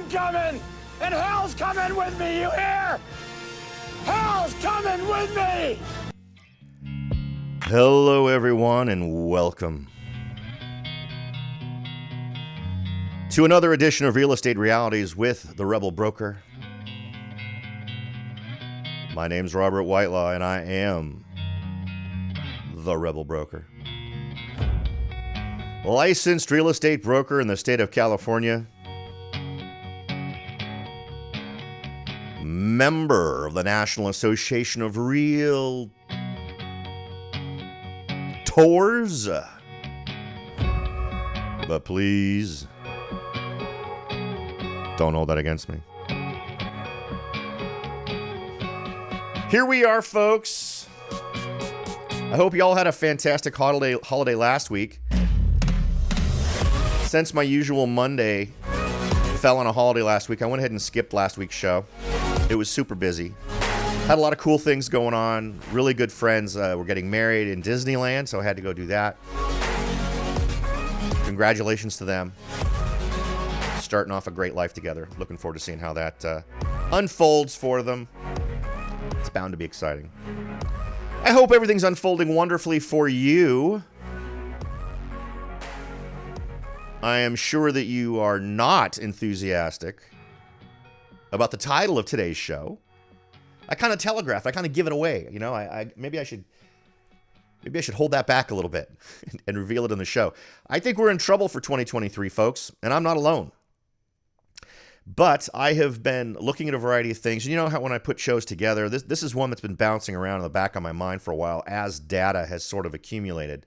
I'm coming, and hell's coming with me, you hear? Hell's coming with me! Hello, everyone, and welcome to another edition of Real Estate Realities with the Rebel Broker. My name's Robert Whitelaw, and I am the Rebel Broker. Licensed real estate broker in the state of California. Member of the National Association of Realtors. But please, don't hold that against me. Here we are, folks. I hope you all had a fantastic holiday last week. Since my usual Monday fell on a holiday last week, I went ahead and skipped last week's show. It was super busy. Had a lot of cool things going on. Really good friends were getting married in Disneyland, so I had to go do that. Congratulations to them. Starting off a great life together. Looking forward to seeing how that unfolds for them. It's bound to be exciting. I hope everything's unfolding wonderfully for you. I am sure that you are not enthusiastic about the title of today's show. I kind of telegraphed. I kind of give it away. You know, maybe I should hold that back a little bit and reveal it in the show. I think we're in trouble for 2023, folks, and I'm not alone. But I have been looking at a variety of things. You know how when I put shows together, this is one that's been bouncing around in the back of my mind for a while as data has sort of accumulated.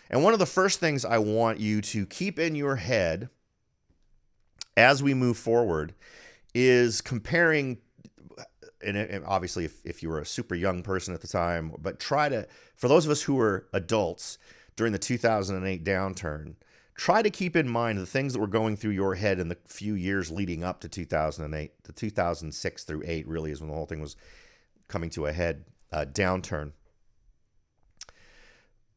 And one of the first things I want you to keep in your head as we move forward is comparing, and obviously if you were a super young person at the time, but for those of us who were adults during the 2008 downturn, try to keep in mind the things that were going through your head in the few years leading up to 2008. The 2006 through 8 really is when the whole thing was coming to a head, downturn.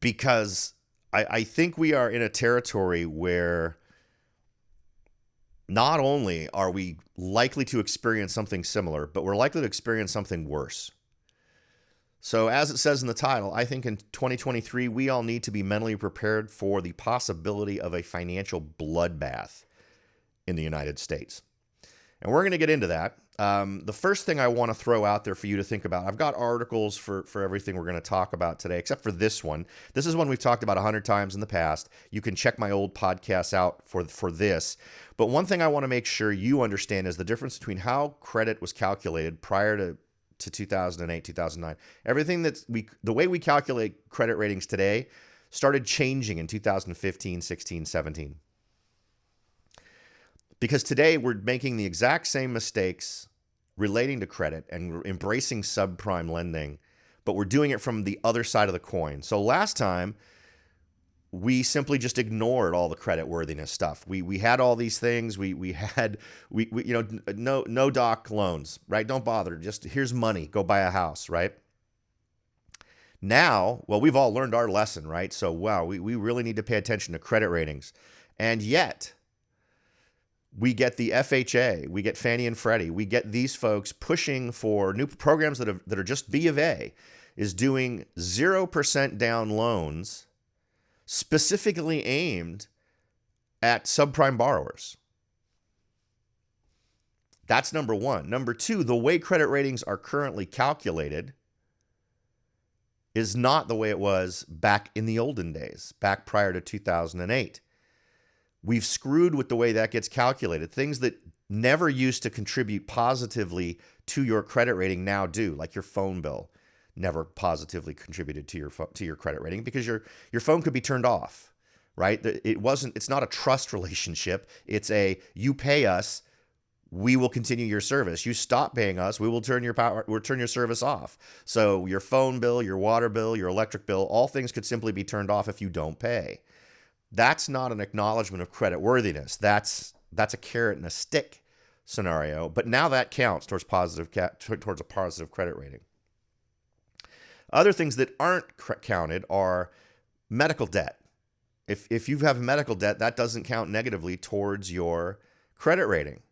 Because I think we are in a territory where not only are we likely to experience something similar, but we're likely to experience something worse. So as it says in the title, I think in 2023, we all need to be mentally prepared for the possibility of a financial bloodbath in the United States. And we're going to get into that. The first thing I want to throw out there for you to think about, I've got articles for everything we're going to talk about today, except for this one. This is one we've talked about 100 times in the past. You can check my old podcasts out for this. But one thing I want to make sure you understand is the difference between how credit was calculated prior to 2008, 2009. Everything the way we calculate credit ratings today started changing in 2015, 16, 17. Because today we're making the exact same mistakes relating to credit and embracing subprime lending, but we're doing it from the other side of the coin. So last time, we simply just ignored all the credit worthiness stuff. We had all these things. We had no doc loans, right? Don't bother. Just here's money. Go buy a house, right? Now, well, we've all learned our lesson, right? So wow, we really need to pay attention to credit ratings, and yet we get the FHA, we get Fannie and Freddie, we get these folks pushing for new programs that are just B of A is doing 0% down loans specifically aimed at subprime borrowers. That's number one. Number two, the way credit ratings are currently calculated is not the way it was back in the olden days, back prior to 2008. We've screwed with the way that gets calculated. Things that never used to contribute positively to your credit rating now do, like your phone bill never positively contributed to your credit rating because your phone could be turned off, right? It's not a trust relationship. It's you pay us, we will continue your service. You stop paying us, we'll turn your service off. So your phone bill, your water bill, your electric bill, all things could simply be turned off if you don't pay. That's not an acknowledgement of credit worthiness. That's a carrot and a stick scenario. But now that counts towards a positive credit rating. Other things that aren't counted are medical debt. If you have medical debt, that doesn't count negatively towards your credit rating.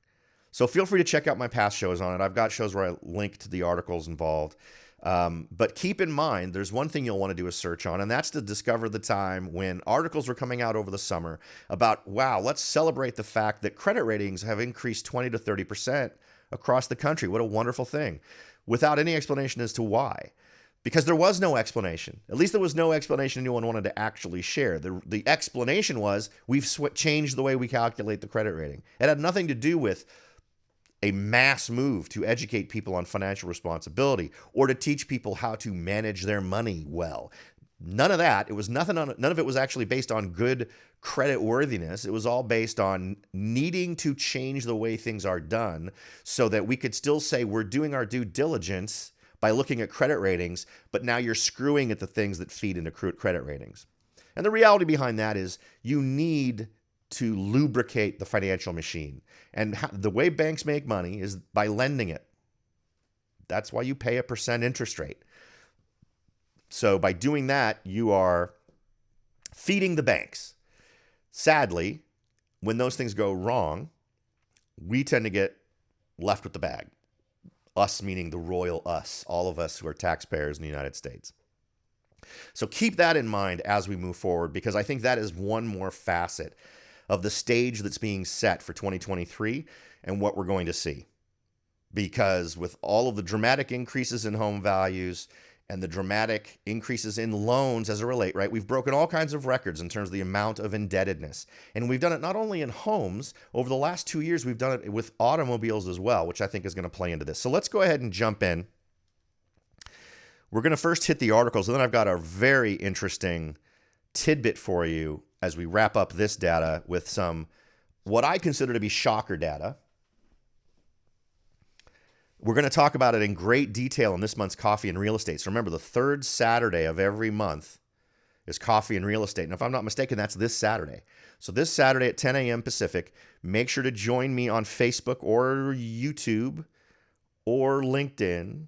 So feel free to check out my past shows on it. I've got shows where I link to the articles involved. But keep in mind, there's one thing you'll want to do a search on, and that's to discover the time when articles were coming out over the summer about, wow, let's celebrate the fact that credit ratings have increased 20 to 30% across the country. What a wonderful thing. Without any explanation as to why. Because there was no explanation. At least there was no explanation anyone wanted to actually share. The explanation was we've changed the way we calculate the credit rating. It had nothing to do with a mass move to educate people on financial responsibility or to teach people how to manage their money well. None of that. It was none of it was actually based on good credit worthiness. It was all based on needing to change the way things are done so that we could still say we're doing our due diligence by looking at credit ratings, but now you're screwing at the things that feed into credit ratings. And the reality behind that is you need to lubricate the financial machine. And the way banks make money is by lending it. That's why you pay a % interest rate. So by doing that, you are feeding the banks. Sadly, when those things go wrong, we tend to get left with the bag. Us meaning the royal us, all of us who are taxpayers in the United States. So keep that in mind as we move forward, because I think that is one more facet of the stage that's being set for 2023 and what we're going to see. Because with all of the dramatic increases in home values and the dramatic increases in loans as a relate, right? We've broken all kinds of records in terms of the amount of indebtedness. And we've done it not only in homes. Over the last 2 years, we've done it with automobiles as well, which I think is going to play into this. So let's go ahead and jump in. We're going to first hit the articles, and then I've got a very interesting tidbit for you as we wrap up this data with some what I consider to be shocker data. We're going to talk about it in great detail in this month's Coffee and Real Estate. So remember, the third Saturday of every month is Coffee and Real Estate. And if I'm not mistaken, that's this Saturday. So this Saturday at 10 a.m. Pacific, make sure to join me on Facebook or YouTube or LinkedIn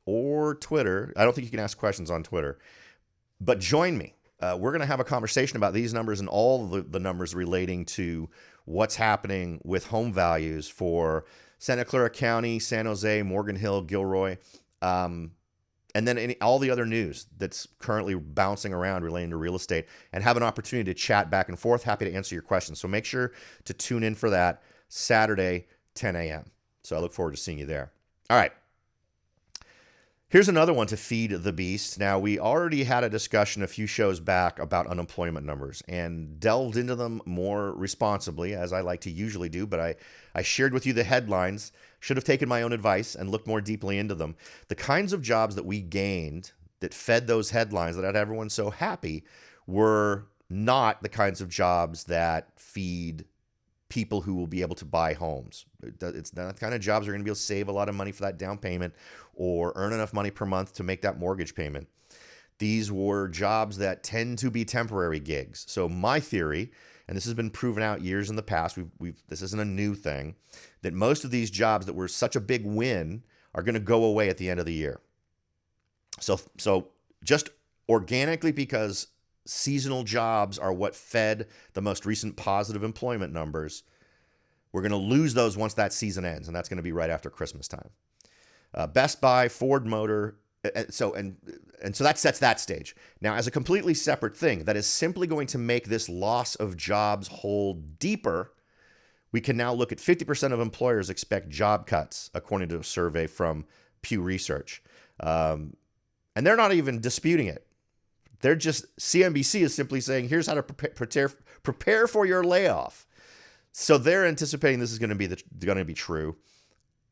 or Twitter. I don't think you can ask questions on Twitter, but join me. We're going to have a conversation about these numbers and all the numbers relating to what's happening with home values for Santa Clara County, San Jose, Morgan Hill, Gilroy, and then all the other news that's currently bouncing around relating to real estate, and have an opportunity to chat back and forth. Happy to answer your questions. So make sure to tune in for that Saturday, 10 a.m. So I look forward to seeing you there. All right. Here's another one to feed the beast. Now, we already had a discussion a few shows back about unemployment numbers and delved into them more responsibly, as I like to usually do, but I shared with you the headlines, should have taken my own advice and looked more deeply into them. The kinds of jobs that we gained that fed those headlines that had everyone so happy were not the kinds of jobs that feed people who will be able to buy homes. It's not the kind of jobs that are going to be able to save a lot of money for that down payment or earn enough money per month to make that mortgage payment. These were jobs that tend to be temporary gigs. So my theory, and this has been proven out years in the past, this isn't a new thing, that most of these jobs that were such a big win are going to go away at the end of the year. So just organically, because seasonal jobs are what fed the most recent positive employment numbers, we're going to lose those once that season ends, and that's going to be right after Christmas time. Best Buy, Ford Motor, so that sets that stage. Now, as a completely separate thing that is simply going to make this loss of jobs hold deeper, we can now look at 50% of employers expect job cuts, according to a survey from Pew Research. And they're not even disputing it. They're just, CNBC is simply saying, here's how to prepare for your layoff. So they're anticipating this is going to be true.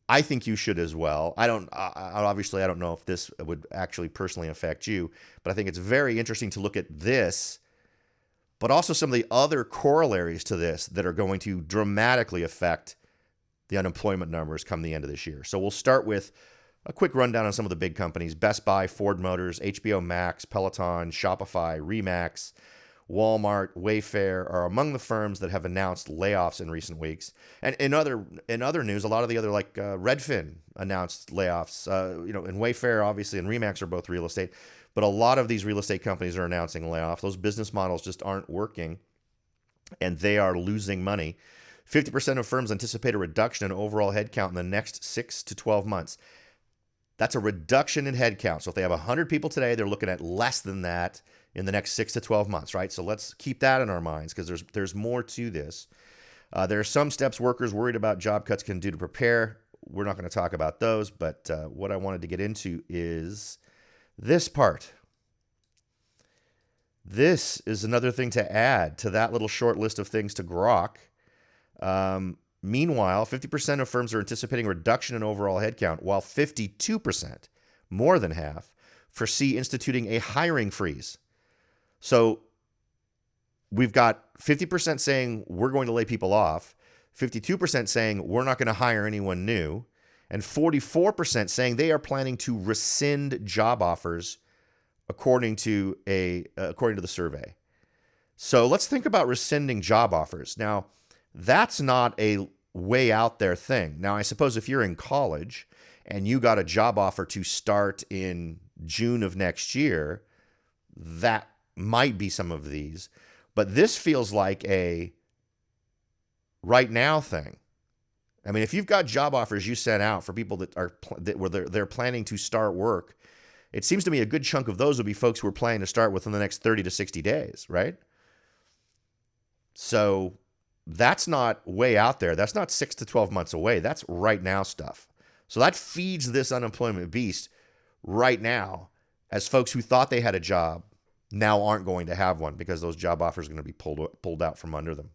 I think you should as well. Obviously, I don't know if this would actually personally affect you, but I think it's very interesting to look at this, but also some of the other corollaries to this that are going to dramatically affect the unemployment numbers come the end of this year. So we'll start with a quick rundown on some of the big companies. Best Buy, Ford Motors, HBO Max, Peloton, Shopify, Remax, Walmart, Wayfair are among the firms that have announced layoffs in recent weeks. And in other news, a lot of the other, like Redfin announced layoffs. And Wayfair, obviously, and Remax are both real estate. But a lot of these real estate companies are announcing layoffs. Those business models just aren't working, and they are losing money. 50% of firms anticipate a reduction in overall headcount in the next 6 to 12 months. That's a reduction in headcount. So if they have 100 people today, they're looking at less than that in the next 6 to 12 months, right? So let's keep that in our minds because there's more to this. There are some steps workers worried about job cuts can do to prepare. We're not going to talk about those, but what I wanted to get into is this part. This is another thing to add to that little short list of things to grok. Meanwhile, 50% of firms are anticipating a reduction in overall headcount, while 52%, more than half, foresee instituting a hiring freeze. So we've got 50% saying we're going to lay people off, 52% saying we're not going to hire anyone new, and 44% saying they are planning to rescind job offers according to the survey. So let's think about rescinding job offers. Now, that's not a way out there thing. Now, I suppose if you're in college and you got a job offer to start in June of next year, that might be some of these. But this feels like a right now thing. I mean, if you've got job offers you sent out for people they're planning to start work, it seems to me a good chunk of those would be folks who are planning to start within the next 30 to 60 days, right? So that's not way out there. That's not 6 to 12 months away. That's right now stuff. So that feeds this unemployment beast right now as folks who thought they had a job now aren't going to have one because those job offers are going to be pulled out from under them.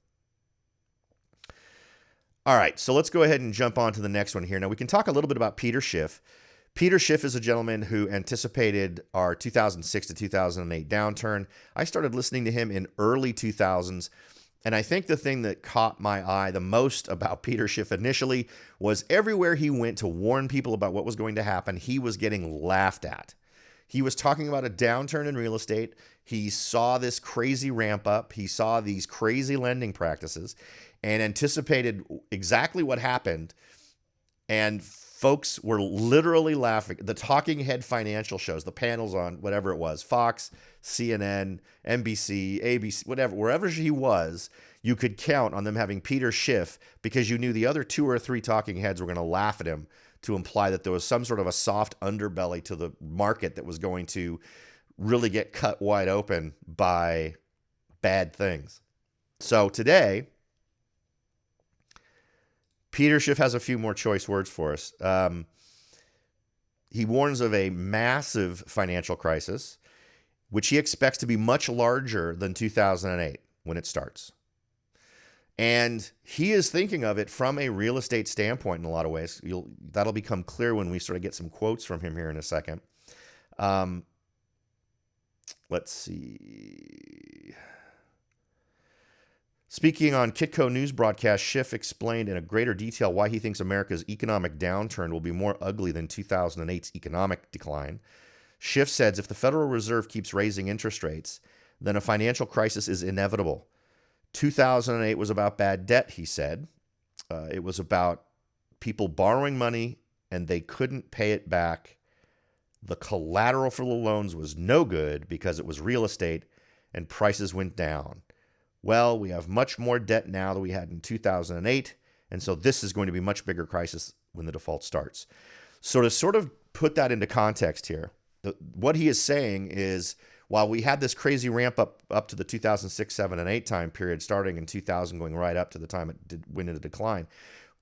All right, so let's go ahead and jump on to the next one here. Now, we can talk a little bit about Peter Schiff. Peter Schiff is a gentleman who anticipated our 2006 to 2008 downturn. I started listening to him in early 2000s, and I think the thing that caught my eye the most about Peter Schiff initially was everywhere he went to warn people about what was going to happen, he was getting laughed at. He was talking about a downturn in real estate. He saw this crazy ramp up. He saw these crazy lending practices and anticipated exactly what happened. And folks were literally laughing. The talking head financial shows, the panels on whatever it was, Fox, CNN, NBC, ABC, whatever, wherever he was, you could count on them having Peter Schiff because you knew the other 2 or 3 talking heads were going to laugh at him to imply that there was some sort of a soft underbelly to the market that was going to really get cut wide open by bad things. So today, Peter Schiff has a few more choice words for us. He warns of a massive financial crisis, which he expects to be much larger than 2008 when it starts. And he is thinking of it from a real estate standpoint in a lot of ways. That'll become clear when we sort of get some quotes from him here in a second. Let's see. Speaking on Kitco News broadcast, Schiff explained in a greater detail why he thinks America's economic downturn will be more ugly than 2008's economic decline. Schiff says if the Federal Reserve keeps raising interest rates, then a financial crisis is inevitable. 2008 was about bad debt, he said. It was about people borrowing money and they couldn't pay it back. The collateral for the loans was no good because it was real estate and prices went down. Well, we have much more debt now than we had in 2008, and so this is going to be a much bigger crisis when the default starts. So to sort of put that into context here, what he is saying is while we had this crazy ramp up to the 2006, 7, and 8 time period, starting in 2000, going right up to the time it went into decline,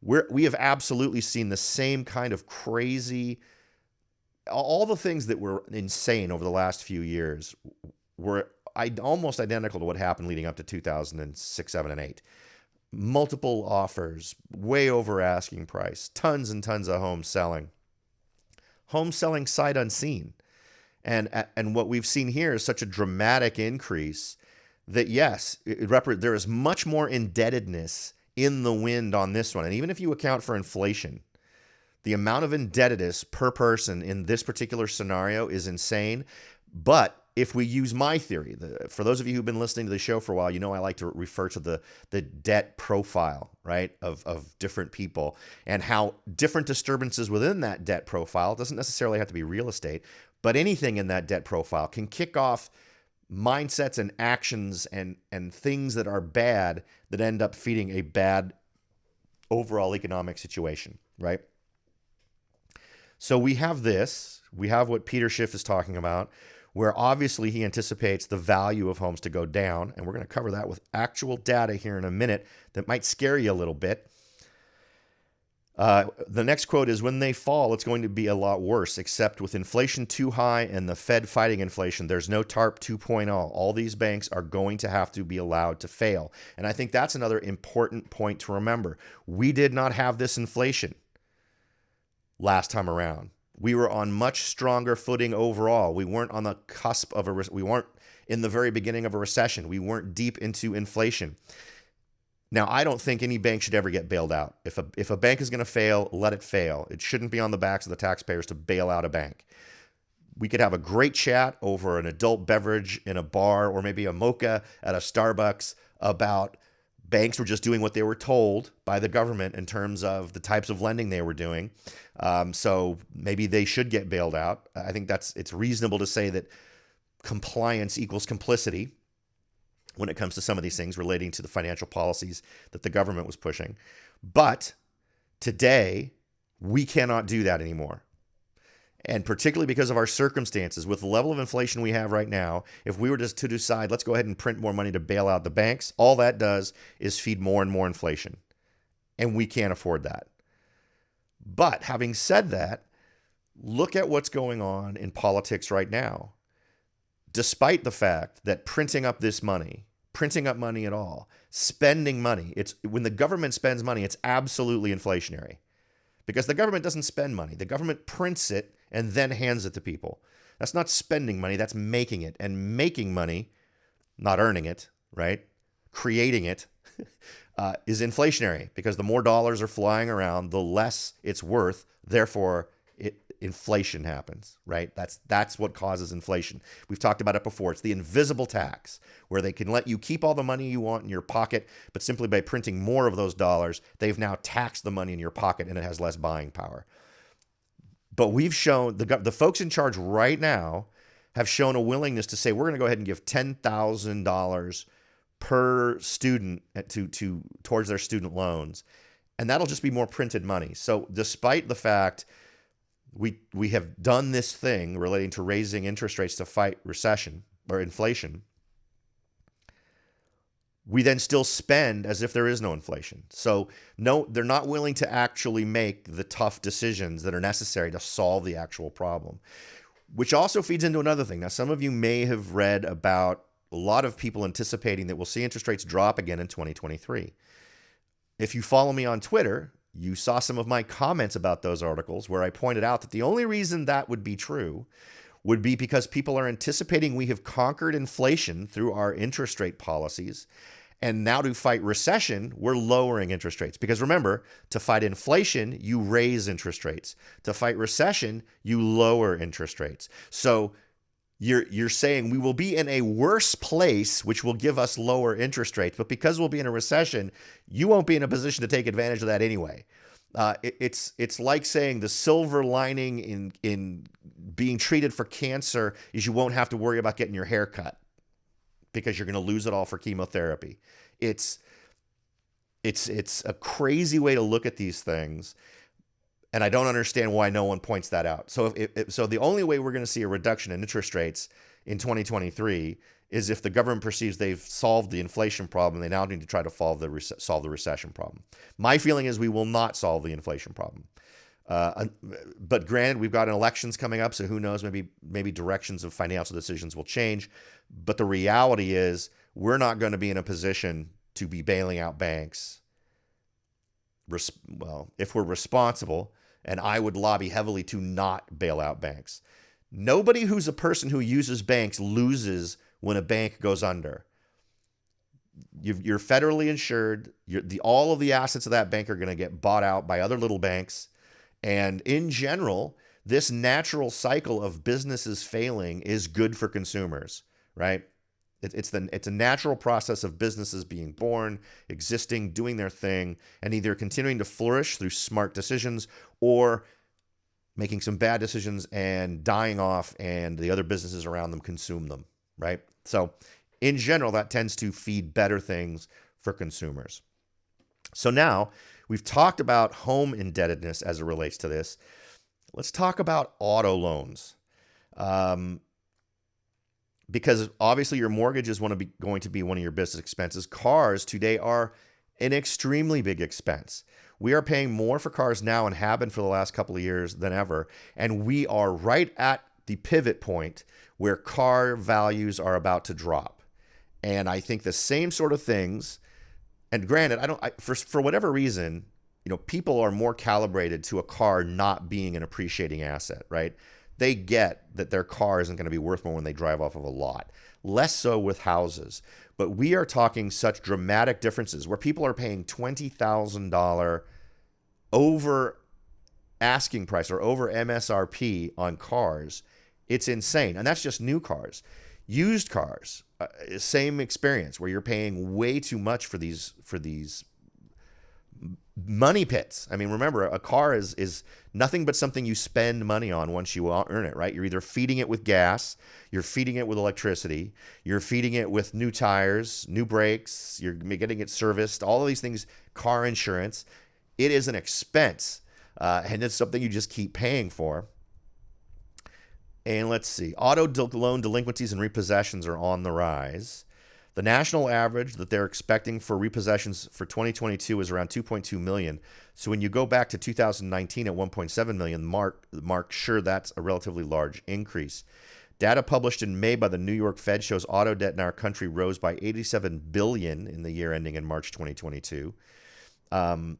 we have absolutely seen the same kind of crazy, all the things that were insane over the last few years were almost identical to what happened leading up to 2006, 7, and 8. Multiple offers, way over asking price, tons and tons of homes selling. Home selling sight unseen. And what we've seen here is such a dramatic increase that, yes, there is much more indebtedness in the wind on this one. And even if you account for inflation, the amount of indebtedness per person in this particular scenario is insane. But if we use my theory, for those of you who've been listening to the show for a while, you know I like to refer to the debt profile, right, of different people and how different disturbances within that debt profile, doesn't necessarily have to be real estate, but anything in that debt profile can kick off mindsets and actions and things that are bad that end up feeding a bad overall economic situation, right? So we have this. We have what Peter Schiff is talking about, where obviously he anticipates the value of homes to go down. And we're going to cover that with actual data here in a minute that might scare you a little bit. The next quote is, when they fall, it's going to be a lot worse, except with inflation too high and the Fed fighting inflation, there's no TARP 2.0. All these banks are going to have to be allowed to fail. And I think that's another important point to remember. We did not have this inflation last time around. We were on much stronger footing overall. We weren't on the cusp of we weren't in the very beginning of a recession. We weren't deep into inflation. Now, I don't think any bank should ever get bailed out. If a bank is going to fail, let it fail. It shouldn't be on the backs of the taxpayers to bail out a bank. We could have a great chat over an adult beverage in a bar or maybe a mocha at a Starbucks about banks were just doing what they were told by the government in terms of the types of lending they were doing. So maybe they should get bailed out. I think it's reasonable to say that compliance equals complicity when it comes to some of these things relating to the financial policies that the government was pushing. But today, we cannot do that anymore. And particularly because of our circumstances, with the level of inflation we have right now, if we were just to decide, let's go ahead and print more money to bail out the banks, all that does is feed more and more inflation. And we can't afford that. But having said that, look at what's going on in politics right now. Despite the fact that printing up money at all, spending money, when the government spends money, it's absolutely inflationary. Because the government doesn't spend money. The government prints it and then hands it to people. That's not spending money, that's making it. And making money, not earning it, right? Creating it is inflationary, because the more dollars are flying around, the less it's worth. Therefore, inflation happens, right? That's what causes inflation. We've talked about it before. It's the invisible tax, where they can let you keep all the money you want in your pocket, but simply by printing more of those dollars, they've now taxed the money in your pocket and it has less buying power. But we've shown, the folks in charge right now have shown a willingness to say, we're going to go ahead and give $10,000 per student towards their student loans. And that'll just be more printed money. So despite the fact we have done this thing relating to raising interest rates to fight recession or inflation, we then still spend as if there is no inflation. So no, they're not willing to actually make the tough decisions that are necessary to solve the actual problem, which also feeds into another thing. Now, some of you may have read about a lot of people anticipating that we'll see interest rates drop again in 2023. If you follow me on Twitter, you saw some of my comments about those articles where I pointed out that the only reason that would be true would be because people are anticipating we have conquered inflation through our interest rate policies. And now to fight recession, we're lowering interest rates. Because remember, to fight inflation, you raise interest rates. To fight recession, you lower interest rates. So you're saying we will be in a worse place, which will give us lower interest rates. But because we'll be in a recession, you won't be in a position to take advantage of that anyway. It's like saying the silver lining in being treated for cancer is you won't have to worry about getting your hair cut because you're going to lose it all for chemotherapy. It's a crazy way to look at these things. And I don't understand why no one points that out. So so the only way we're going to see a reduction in interest rates in 2023 is if the government perceives they've solved the inflation problem. They now need to try to solve the recession problem. My feeling is we will not solve the inflation problem. But granted, we've got elections coming up, so who knows? Maybe directions of financial decisions will change. But the reality is we're not going to be in a position to be bailing out banks. Well, if we're responsible. And I would lobby heavily to not bail out banks. Nobody who's a person who uses banks loses when a bank goes under. You're federally insured. All of the assets of that bank are going to get bought out by other little banks. And in general, this natural cycle of businesses failing is good for consumers, right? It's a natural process of businesses being born, existing, doing their thing, and either continuing to flourish through smart decisions or making some bad decisions and dying off, and the other businesses around them consume them, right? So in general, that tends to feed better things for consumers. So now we've talked about home indebtedness as it relates to this. Let's talk about auto loans. Because obviously your mortgage is going to be one of your business expenses. Cars today are an extremely big expense. We are paying more for cars now and have been for the last couple of years than ever. And we are right at the pivot point where car values are about to drop. And I think the same sort of things, and granted, for whatever reason, people are more calibrated to a car not being an appreciating asset, right? They get that their car isn't going to be worth more when they drive off of a lot. Less so with houses. But we are talking such dramatic differences where people are paying $20,000 over asking price or over MSRP on cars. It's insane. And that's just new cars. Used cars, same experience where you're paying way too much for these money pits. I mean, remember, a car is nothing but something you spend money on once you earn it, right? You're either feeding it with gas, you're feeding it with electricity, you're feeding it with new tires, new brakes, you're getting it serviced, all of these things, car insurance. It is an expense, and it's something you just keep paying for. And let's see, auto loan delinquencies and repossessions are on the rise. The national average that they're expecting for repossessions for 2022 is around 2.2 million. So when you go back to 2019 at 1.7 million, Mark, sure, that's a relatively large increase. Data published in May by the New York Fed shows auto debt in our country rose by 87 billion in the year ending in March 2022. And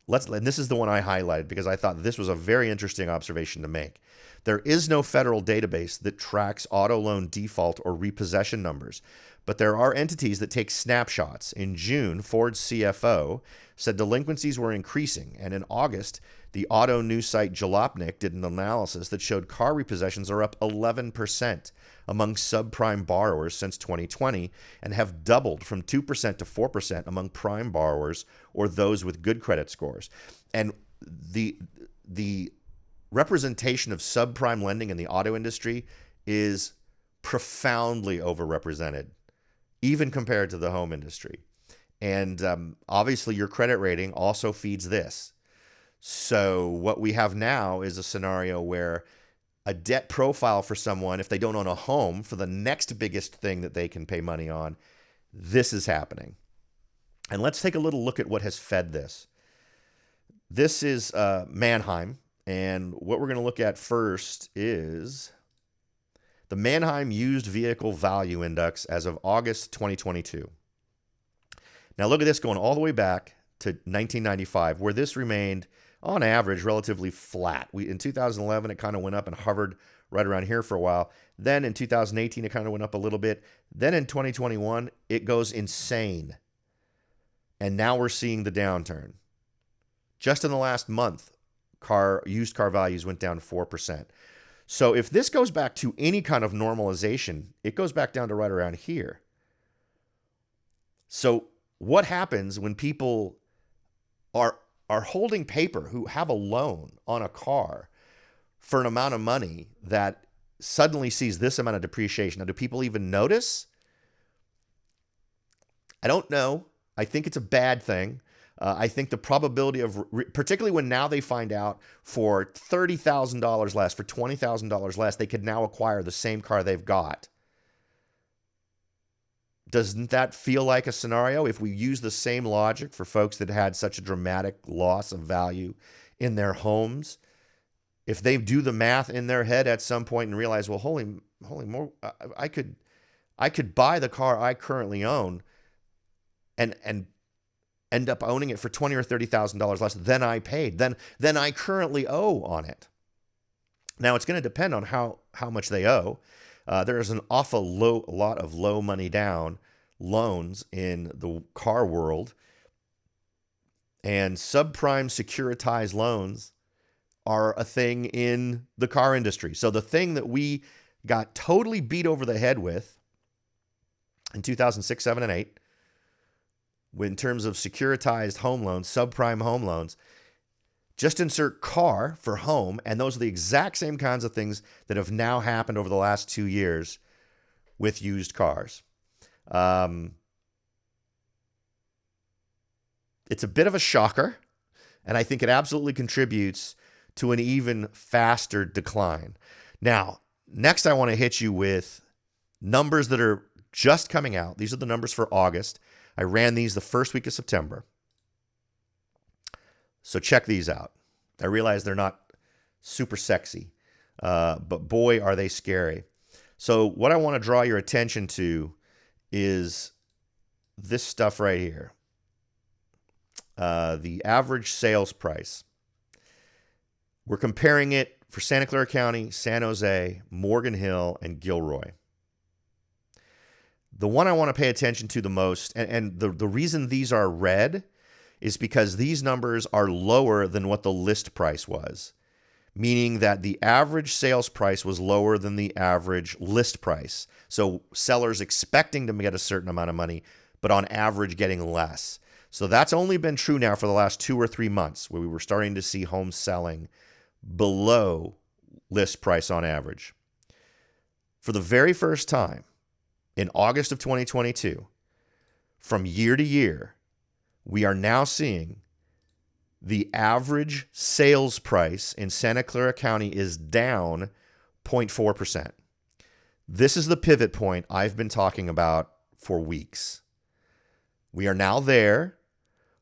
this is the one I highlighted because I thought this was a very interesting observation to make. There is no federal database that tracks auto loan default or repossession numbers, but there are entities that take snapshots. In June, Ford's CFO said delinquencies were increasing, and in August, the auto news site Jalopnik did an analysis that showed car repossessions are up 11% among subprime borrowers since 2020 and have doubled from 2% to 4% among prime borrowers or those with good credit scores. And the representation of subprime lending in the auto industry is profoundly overrepresented, even compared to the home industry. And obviously your credit rating also feeds this. So what we have now is a scenario where a debt profile for someone, if they don't own a home, for the next biggest thing that they can pay money on, this is happening. And let's take a little look at what has fed this. This is Manheim. And what we're going to look at first is the Manheim Used Vehicle Value Index as of August 2022. Now look at this going all the way back to 1995, where this remained, on average, relatively flat. In 2011, it kind of went up and hovered right around here for a while. Then in 2018, it kind of went up a little bit. Then in 2021, it goes insane. And now we're seeing the downturn. Just in the last month, used car values went down 4%. So if this goes back to any kind of normalization, it goes back down to right around here. So what happens when people are holding paper who have a loan on a car for an amount of money that suddenly sees this amount of depreciation? Now, do people even notice? I don't know. I think it's a bad thing. I think the probability of, particularly when now they find out for $30,000 less, for $20,000 less, they could now acquire the same car they've got. Doesn't that feel like a scenario? If we use the same logic for folks that had such a dramatic loss of value in their homes, if they do the math in their head at some point and realize, well, holy more, I could buy the car I currently own and end up owning it for $20,000 or $30,000 less than I paid, than I currently owe on it. Now, it's going to depend on how much they owe. There is an awful lot of low money down loans in the car world, and subprime securitized loans are a thing in the car industry. So the thing that we got totally beat over the head with in 2006, 7, and 8, in terms of securitized home loans, subprime home loans, just insert car for home, and those are the exact same kinds of things that have now happened over the last 2 years with used cars. It's a bit of a shocker, and I think it absolutely contributes to an even faster decline. Now, next I want to hit you with numbers that are just coming out. These are the numbers for August. I ran these the first week of September. So check these out. I realize they're not super sexy, but boy, are they scary. So what I want to draw your attention to is this stuff right here. The average sales price. We're comparing it for Santa Clara County, San Jose, Morgan Hill, and Gilroy. The one I want to pay attention to the most, and the reason these are red is because these numbers are lower than what the list price was, meaning that the average sales price was lower than the average list price. So sellers expecting to get a certain amount of money, but on average getting less. So that's only been true now for the last 2 or 3 months, where we were starting to see homes selling below list price on average. For the very first time in August of 2022, from year to year, we are now seeing the average sales price in Santa Clara County is down 0.4%. This is the pivot point I've been talking about for weeks. We are now there.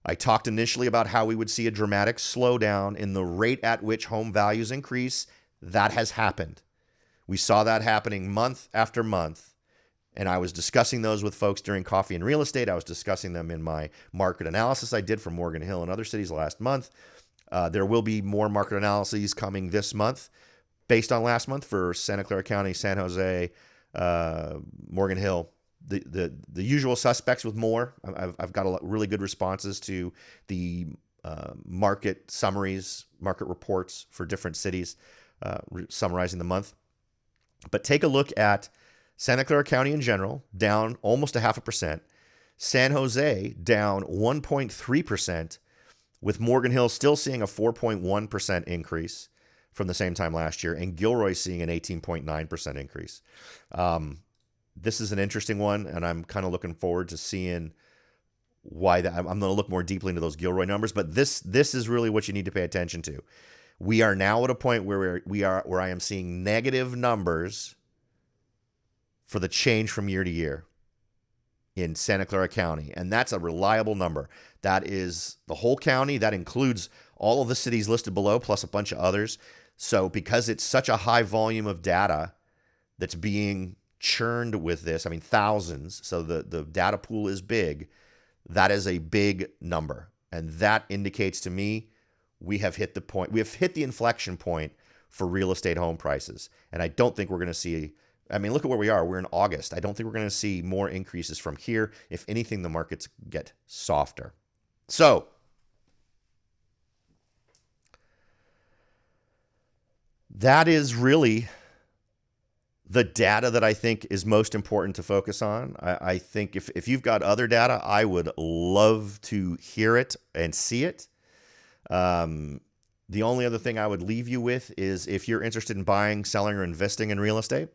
I talked initially about how we would see a dramatic slowdown in the rate at which home values increase. That has happened. We saw that happening month after month. And I was discussing those with folks during Coffee and Real Estate. I was discussing them in my market analysis I did for Morgan Hill and other cities last month. There will be more market analyses coming this month based on last month for Santa Clara County, San Jose, Morgan Hill. The usual suspects with more. I've got really good responses to the market summaries, market reports for different cities, summarizing the month. But take a look at Santa Clara County in general, down almost 0.5%. San Jose down 1.3%, with Morgan Hill still seeing a 4.1% increase from the same time last year, and Gilroy seeing an 18.9% increase. This is an interesting one, and I'm kind of looking forward to seeing why that. I'm going to look more deeply into those Gilroy numbers, but this is really what you need to pay attention to. We are now at a point where where I am seeing negative numbers for the change from year to year in Santa Clara County. And that's a reliable number. That is the whole county. That includes all of the cities listed below, plus a bunch of others. So because it's such a high volume of data that's being churned with this, I mean, thousands. So the data pool is big. That is a big number. And that indicates to me we have hit the point. We have hit the inflection point for real estate home prices. And I don't think we're going to see, I mean, look at where we are. We're in August. I don't think we're going to see more increases from here. If anything, the markets get softer. So that is really the data that I think is most important to focus on. I think if you've got other data, I would love to hear it and see it. The only other thing I would leave you with is if you're interested in buying, selling, or investing in real estate,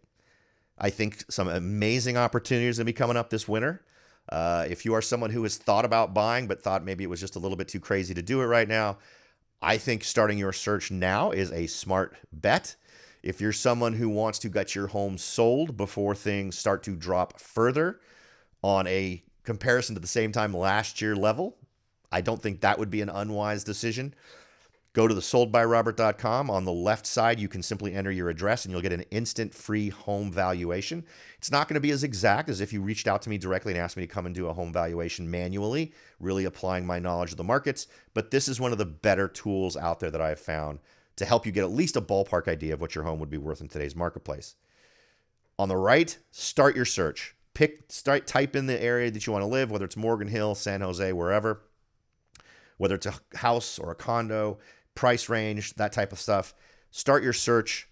I think some amazing opportunities will be coming up this winter. If you are someone who has thought about buying but thought maybe it was just a little bit too crazy to do it right now, I think starting your search now is a smart bet. If you're someone who wants to get your home sold before things start to drop further on a comparison to the same time last year level, I don't think that would be an unwise decision. Go to the soldbyrobert.com. On the left side, you can simply enter your address and you'll get an instant free home valuation. It's not going to be as exact as if you reached out to me directly and asked me to come and do a home valuation manually, really applying my knowledge of the markets. But this is one of the better tools out there that I have found to help you get at least a ballpark idea of what your home would be worth in today's marketplace. On the right, start your search. Type in the area that you want to live, whether it's Morgan Hill, San Jose, wherever, whether it's a house or a condo, price range, that type of stuff. Start your search,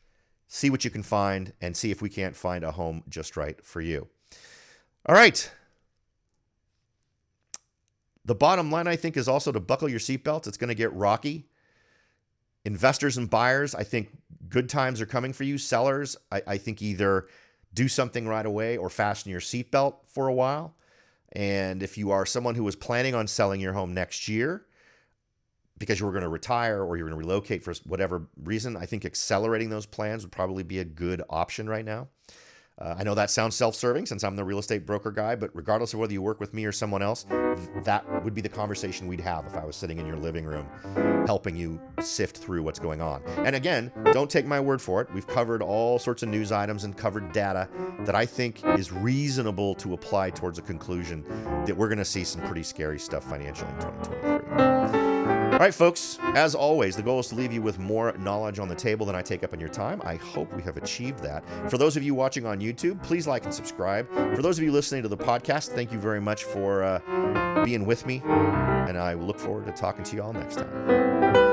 see what you can find, and see if we can't find a home just right for you. All right. The bottom line, I think, is also to buckle your seatbelts. It's going to get rocky. Investors and buyers, I think good times are coming for you. Sellers, I think either do something right away or fasten your seatbelt for a while. And if you are someone who was planning on selling your home next year because you were going to retire or you're going to relocate for whatever reason, I think accelerating those plans would probably be a good option right now. I know that sounds self-serving since I'm the real estate broker guy, but regardless of whether you work with me or someone else, that would be the conversation we'd have if I was sitting in your living room helping you sift through what's going on. And again, don't take my word for it. We've covered all sorts of news items and covered data that I think is reasonable to apply towards a conclusion that we're going to see some pretty scary stuff financially in 2023. All right, folks, as always, the goal is to leave you with more knowledge on the table than I take up in your time. I hope we have achieved that. For those of you watching on YouTube, please like and subscribe. For those of you listening to the podcast, thank you very much for being with me, and I look forward to talking to you all next time.